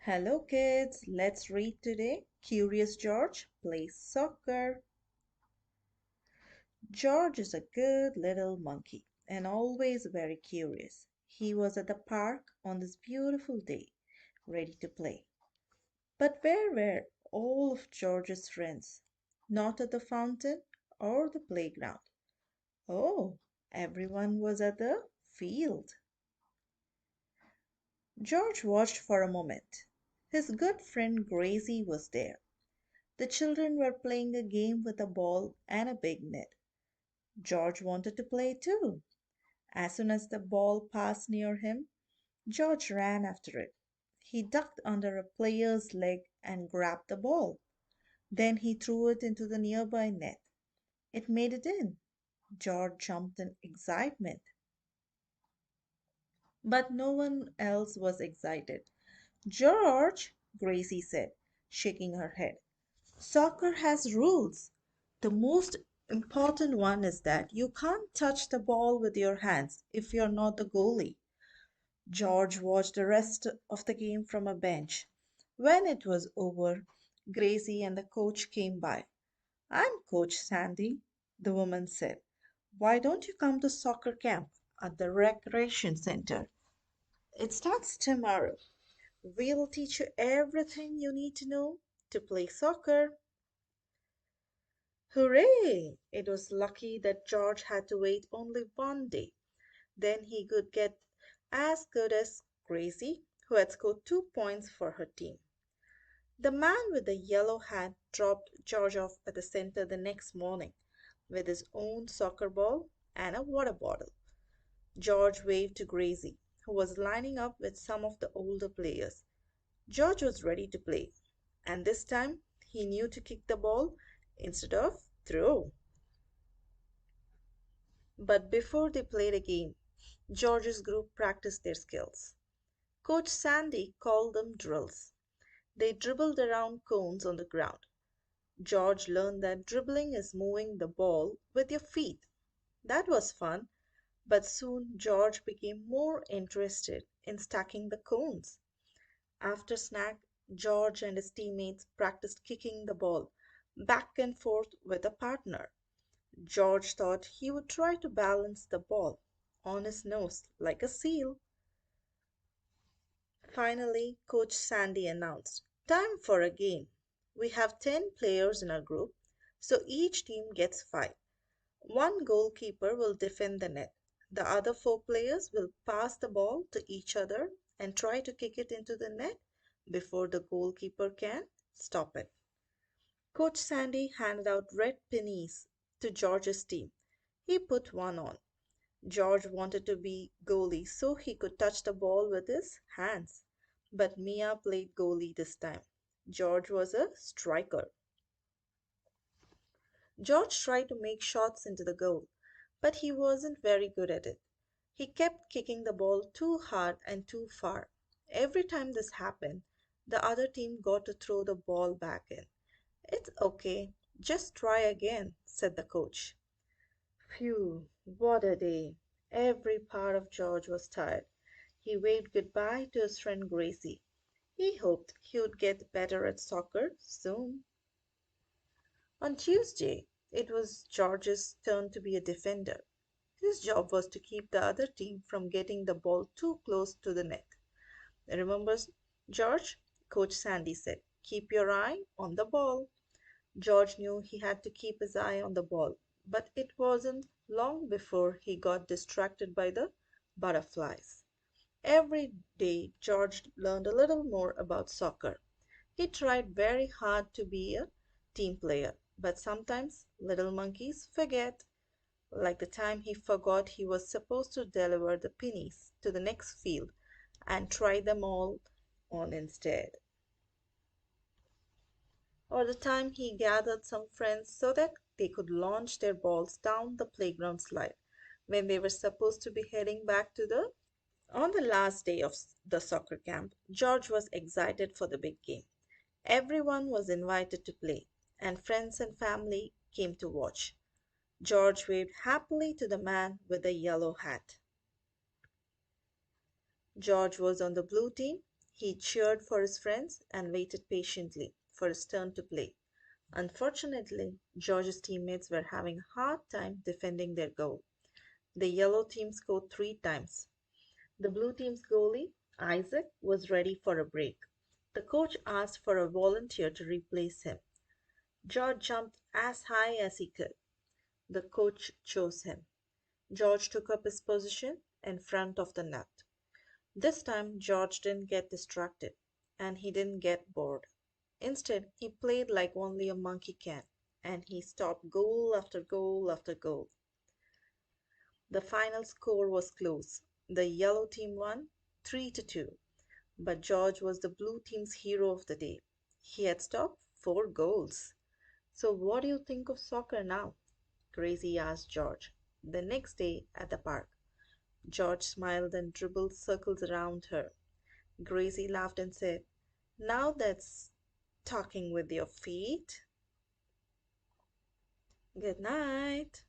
Hello, kids. Let's read today. Curious George plays soccer. George is a good little monkey and always very curious. He was at the park on this beautiful day, ready to play. But where were all of George's friends? Not at the fountain or the playground. Oh, everyone was at the field. George watched for a moment. His good friend Gracie was there. The children were playing a game with a ball and a big net. George wanted to play too. As soon as the ball passed near him, George ran after it. He ducked under a player's leg and grabbed the ball. Then he threw it into the nearby net. It made it in. George jumped in excitement. But no one else was excited. George, Gracie said, shaking her head. Soccer has rules. The most important one is that you can't touch the ball with your hands if you're not the goalie. George watched the rest of the game from a bench. When it was over, Gracie and the coach came by. I'm Coach Sandy, the woman said. Why don't you come to soccer camp at the recreation center? It starts tomorrow. We'll teach you everything you need to know to play soccer. Hooray! It was lucky that George had to wait only one day. Then he could get as good as Gracie, who had scored 2 points for her team. The man with the yellow hat dropped George off at the center the next morning with his own soccer ball and a water bottle. George waved to Gracie, who was lining up with some of the older players. George was ready to play, and this time he knew to kick the ball instead of throw. But before they played a game, George's group practiced their skills. Coach Sandy called them drills. They dribbled around cones on the ground. George learned that dribbling is moving the ball with your feet. That was fun, but soon George became more interested in stacking the cones. After snack, George and his teammates practiced kicking the ball back and forth with a partner. George thought he would try to balance the ball on his nose like a seal. Finally, Coach Sandy announced, Time for a game. We have 10 players in our group, so each team gets 5. One goalkeeper will defend the net. The other 4 players will pass the ball to each other and try to kick it into the net before the goalkeeper can stop it. Coach Sandy handed out red pennies to George's team. He put one on. George wanted to be goalie so he could touch the ball with his hands. But Mia played goalie this time. George was a striker. George tried to make shots into the goal, but he wasn't very good at it. He kept kicking the ball too hard and too far. Every time this happened, the other team got to throw the ball back in. It's okay, just try again, said the coach. Phew, what a day! Every part of George was tired. He waved goodbye to his friend Gracie. He hoped he would get better at soccer soon. On Tuesday, it was George's turn to be a defender. His job was to keep the other team from getting the ball too close to the net. Remember, George? Coach Sandy said. Keep your eye on the ball. George knew he had to keep his eye on the ball, but it wasn't long before he got distracted by the butterflies. Every day, George learned a little more about soccer. He tried very hard to be a team player, but sometimes little monkeys forget, like the time he forgot he was supposed to deliver the pennies to the next field and try them all on instead. Or the time he gathered some friends so that they could launch their balls down the playground slide when they were supposed to be heading back to the. On the last day of the soccer camp, George was excited for the big game. Everyone was invited to play, and friends and family came to watch. George waved happily to the man with the yellow hat. George was on the blue team. He cheered for his friends and waited patiently for his turn to play. Unfortunately, George's teammates were having a hard time defending their goal. The yellow team scored 3 times. The blue team's goalie, Isaac, was ready for a break. The coach asked for a volunteer to replace him. George jumped as high as he could. The coach chose him. George took up his position in front of the net. This time, George didn't get distracted and he didn't get bored. Instead, he played like only a monkey can, and he stopped goal after goal after goal. The final score was close. The yellow team won 3 to 2, but George was the blue team's hero of the day. He had stopped 4 goals. So, what do you think of soccer now? Gracie asked George. The next day at the park, George smiled and dribbled circles around her. Gracie laughed and said, "Now that's talking with your feet." Good night.